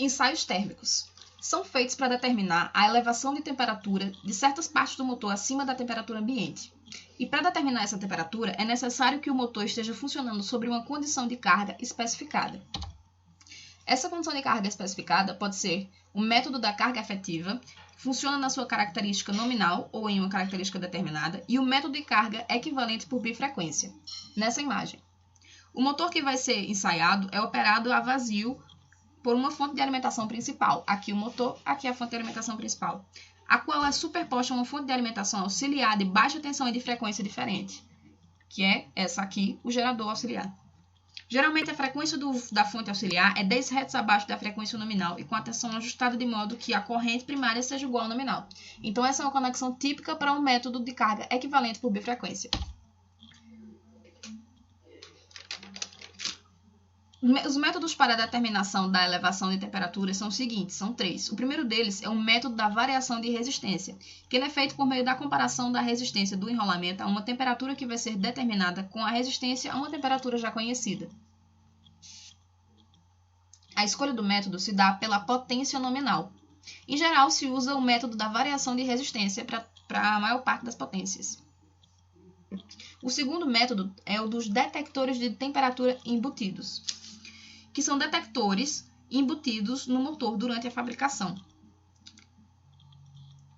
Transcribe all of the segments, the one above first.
Ensaios térmicos. São feitos para determinar a elevação de temperatura de certas partes do motor acima da temperatura ambiente. E para determinar essa temperatura, é necessário que o motor esteja funcionando sobre uma condição de carga especificada. Essa condição de carga especificada pode ser o método da carga efetiva, que funciona na sua característica nominal ou em uma característica determinada, e o método de carga equivalente por bifrequência, nessa imagem. O motor que vai ser ensaiado é operado a vazio por uma fonte de alimentação principal. Aqui o motor, aqui a fonte de alimentação principal, a qual é superposta a uma fonte de alimentação auxiliar de baixa tensão e de frequência diferente, que é essa aqui, o gerador auxiliar. Geralmente a frequência da fonte auxiliar é 10 Hz abaixo da frequência nominal e com a tensão ajustada de modo que a corrente primária seja igual ao nominal. Então essa é uma conexão típica para um método de carga equivalente por bifrequência. Os métodos para a determinação da elevação de temperatura são os seguintes, são 3. O primeiro deles é o método da variação de resistência, que ele é feito por meio da comparação da resistência do enrolamento a uma temperatura que vai ser determinada com a resistência a uma temperatura já conhecida. A escolha do método se dá pela potência nominal. Em geral, se usa o método da variação de resistência para a maior parte das potências. O segundo método é o dos detectores de temperatura embutidos, que são detectores embutidos no motor durante a fabricação.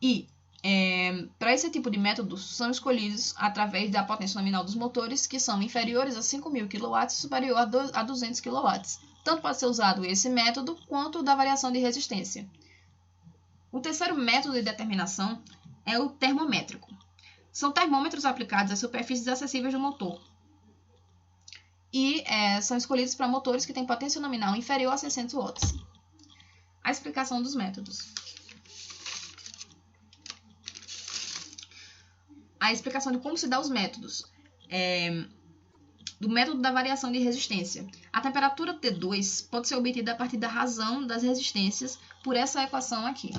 E, para esse tipo de métodos, são escolhidos através da potência nominal dos motores, que são inferiores a 5.000 kW e superior a 200 kW. Tanto pode ser usado esse método, quanto o da variação de resistência. O terceiro método de determinação é o termométrico. São termômetros aplicados às superfícies acessíveis do motor. E são escolhidos para motores que têm potência nominal inferior a 600 watts. A explicação dos métodos. A explicação de como se dá os métodos. Do método da variação de resistência. A temperatura T2 pode ser obtida a partir da razão das resistências por essa equação aqui.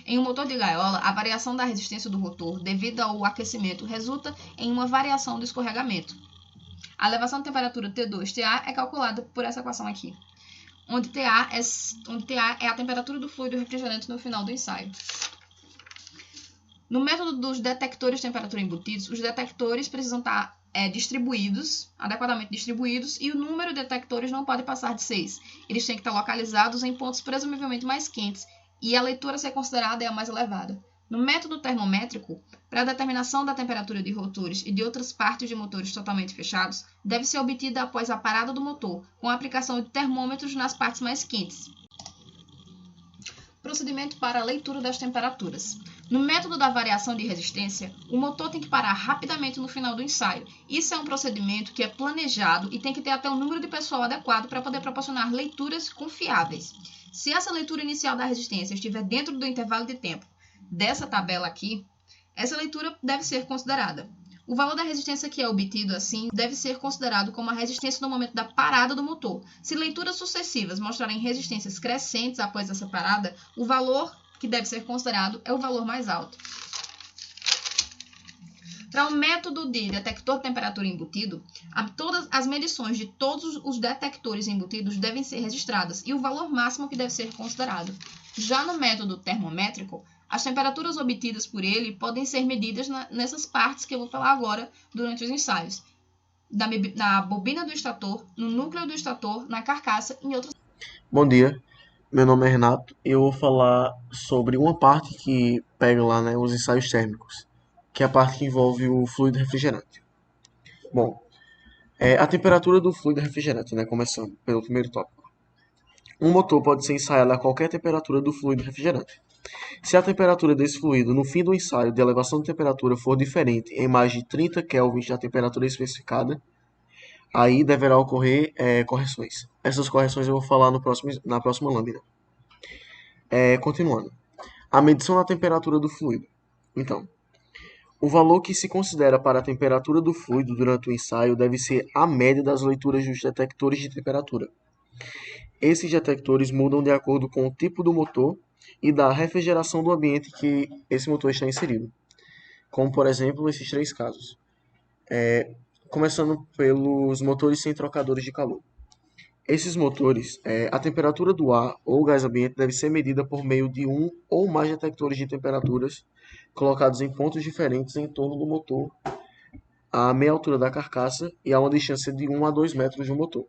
Em um motor de gaiola, a variação da resistência do rotor devido ao aquecimento resulta em uma variação do escorregamento. A elevação de temperatura T2TA é calculada por essa equação aqui, onde TA é a temperatura do fluido refrigerante no final do ensaio. No método dos detectores de temperatura embutidos, os detectores precisam estar adequadamente distribuídos, e o número de detectores não pode passar de 6. Eles têm que estar localizados em pontos presumivelmente mais quentes, e a leitura a ser considerada é a mais elevada. No método termométrico, para a determinação da temperatura de rotores e de outras partes de motores totalmente fechados, deve ser obtida após a parada do motor, com a aplicação de termômetros nas partes mais quentes. Procedimento para a leitura das temperaturas. No método da variação de resistência, o motor tem que parar rapidamente no final do ensaio. Isso é um procedimento que é planejado e tem que ter até o número de pessoal adequado para poder proporcionar leituras confiáveis. Se essa leitura inicial da resistência estiver dentro do intervalo de tempo dessa tabela aqui, essa leitura deve ser considerada. O valor da resistência que é obtido assim deve ser considerado como a resistência no momento da parada do motor. Se leituras sucessivas mostrarem resistências crescentes após essa parada, o valor que deve ser considerado é o valor mais alto. Para o método de detector de temperatura embutido, todas as medições de todos os detectores embutidos devem ser registradas e o valor máximo que deve ser considerado. Já no método termométrico, as temperaturas obtidas por ele podem ser medidas nessas partes que eu vou falar agora durante os ensaios. Na bobina do estator, no núcleo do estator, na carcaça e em outros. Bom dia, meu nome é Renato e eu vou falar sobre uma parte que pega lá, né, os ensaios térmicos, que é a parte que envolve o fluido refrigerante. Bom, a temperatura do fluido refrigerante, né, começando pelo primeiro tópico. Um motor pode ser ensaiado a qualquer temperatura do fluido refrigerante. Se a temperatura desse fluido no fim do ensaio de elevação de temperatura for diferente em mais de 30 kelvins da temperatura especificada, aí deverá ocorrer correções. Essas correções eu vou falar na próxima lâmina. Continuando. A medição da temperatura do fluido. Então, o valor que se considera para a temperatura do fluido durante o ensaio deve ser a média das leituras dos detectores de temperatura. Esses detectores mudam de acordo com o tipo do motor e da refrigeração do ambiente que esse motor está inserido, como por exemplo esses três casos. Começando pelos motores sem trocadores de calor. Esses motores, a temperatura do ar ou gás ambiente deve ser medida por meio de um ou mais detectores de temperaturas colocados em pontos diferentes em torno do motor, a meia altura da carcaça e a uma distância de 1 a 2 metros do motor.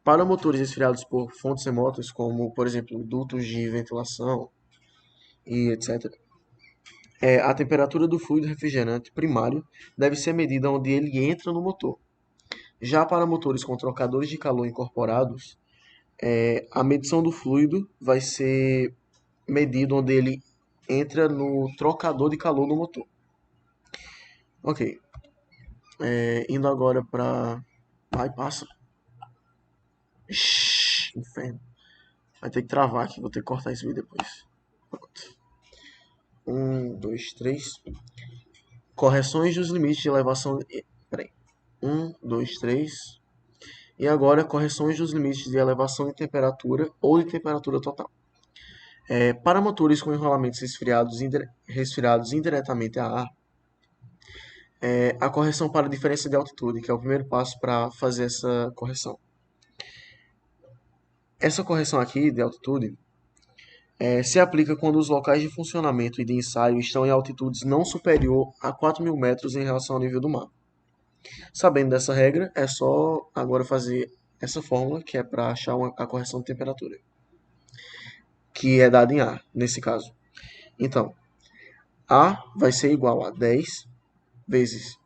Para motores resfriados por fontes remotas, como, por exemplo, dutos de ventilação e etc., a temperatura do fluido refrigerante primário deve ser medida onde ele entra no motor. Já para motores com trocadores de calor incorporados, a medição do fluido vai ser medida onde ele entra no trocador de calor do motor. Ok, indo agora para... Ai, passa. Inferno. Vai ter que travar aqui, vou ter que cortar esse vídeo depois. Pronto. 1, 2, 3. Correções dos limites de elevação... Peraí. 1, 2, 3. E agora, correções dos limites de elevação de temperatura ou de temperatura total. Para motores com enrolamentos resfriados indiretamente a ar, a correção para a diferença de altitude, que é o primeiro passo para fazer essa correção. Essa correção aqui de altitude se aplica quando os locais de funcionamento e de ensaio estão em altitudes não superior a 4.000 metros em relação ao nível do mar. Sabendo dessa regra, é só agora fazer essa fórmula, que é para achar a correção de temperatura, que é dada em ar, nesse caso. Então, A vai ser igual a 10 vezes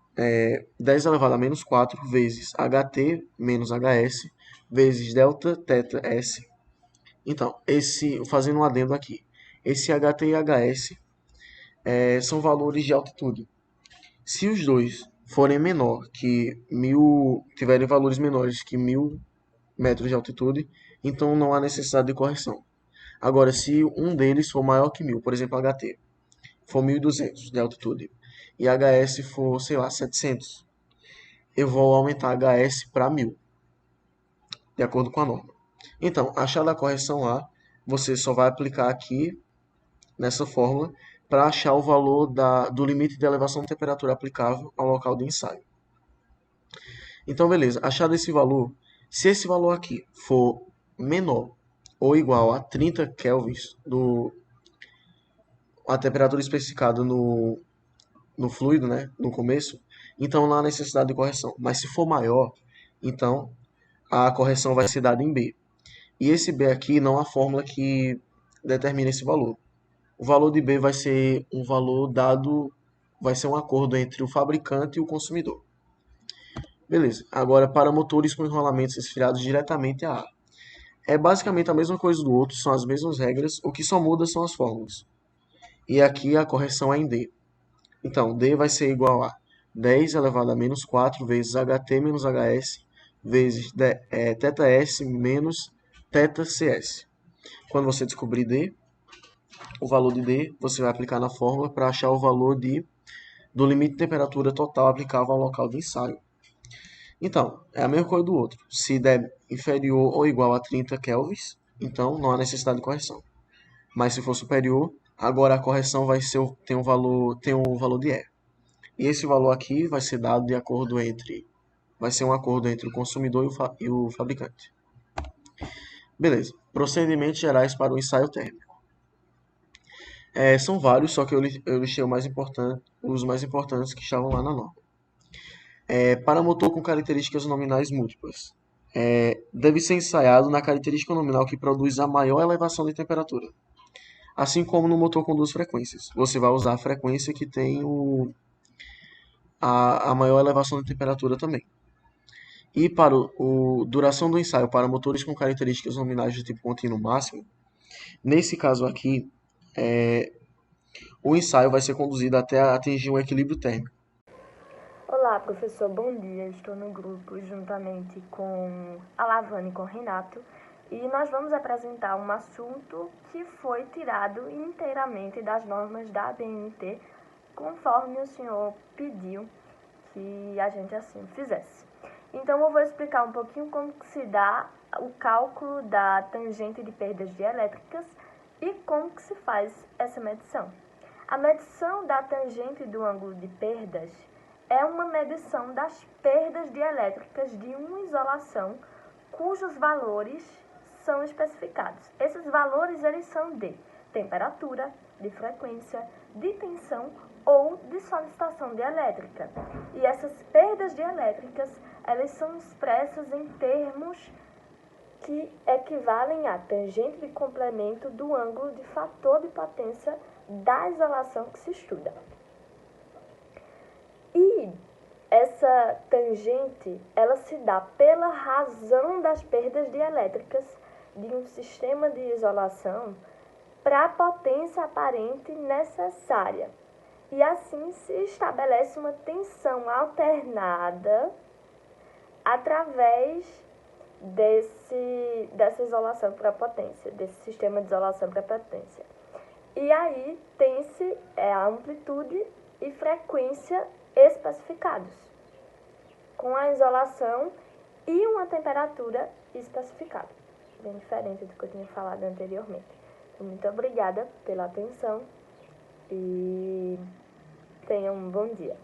10 elevado a menos 4 vezes HT menos HS vezes delta teta S. Então, fazendo um adendo aqui, esse HT e HS são valores de altitude. Se os dois forem menor que 1.000, tiverem valores menores que 1.000 metros de altitude, então não há necessidade de correção. Agora, se um deles for maior que 1.000, por exemplo, HT, for 1.200 de altitude, e HS for, sei lá, 700, eu vou aumentar HS para 1.000, de acordo com a norma. Então, achada a correção A, você só vai aplicar aqui, nessa fórmula, para achar o valor do limite de elevação de temperatura aplicável ao local de ensaio. Então, beleza, achado esse valor, se esse valor aqui for menor ou igual a 30 kelvins, a temperatura especificada no fluido, né, no começo, então não há necessidade de correção. Mas se for maior, então a correção vai ser dada em B. E esse B aqui não é a fórmula que determina esse valor. O valor de B vai ser um valor dado, vai ser um acordo entre o fabricante e o consumidor. Beleza. Agora, para motores com enrolamentos resfriados diretamente a ar. É basicamente a mesma coisa do outro, são as mesmas regras, o que só muda são as fórmulas. E aqui a correção é em D. Então, D vai ser igual a 10 elevado a menos 4 vezes HT menos HS vezes θS menos θCS. Quando você descobrir D, o valor de D, você vai aplicar na fórmula para achar o valor do limite de temperatura total aplicável ao local de ensaio. Então, é a mesma coisa do outro. Se der inferior ou igual a 30 kelvins, então não há necessidade de correção. Mas se for superior, agora a correção tem um valor de E. E esse valor aqui vai ser dado vai ser um acordo entre o consumidor e o fabricante. Beleza. Procedimentos gerais para o ensaio térmico. São vários, só que eu listei os mais importantes que estavam lá na norma. Para motor com características nominais múltiplas. Deve ser ensaiado na característica nominal que produz a maior elevação de temperatura. Assim como no motor com duas frequências. Você vai usar a frequência que tem a maior elevação de temperatura também. E para duração do ensaio para motores com características nominais de tipo contínuo máximo, nesse caso aqui, o ensaio vai ser conduzido até atingir um equilíbrio térmico. Olá, professor, bom dia. Estou no grupo juntamente com a Lavane e com o Renato e nós vamos apresentar um assunto que foi tirado inteiramente das normas da ABNT, conforme o senhor pediu que a gente assim fizesse. Então, eu vou explicar um pouquinho como que se dá o cálculo da tangente de perdas dielétricas e como que se faz essa medição. A medição da tangente do ângulo de perdas é uma medição das perdas dielétricas de uma isolação cujos valores são especificados. Esses valores eles são de temperatura, de frequência, de tensão ou de solicitação dielétrica. E essas perdas dielétricas, elas são expressas em termos que equivalem a tangente de complemento do ângulo de fator de potência da isolação que se estuda. E essa tangente, ela se dá pela razão das perdas dielétricas de um sistema de isolação para a potência aparente necessária. E assim se estabelece uma tensão alternada através dessa isolação para potência, desse sistema de isolação para potência. E aí tem-se a amplitude e frequência especificados, com a isolação e uma temperatura especificada, bem diferente do que eu tinha falado anteriormente. Então, muito obrigada pela atenção e tenham um bom dia.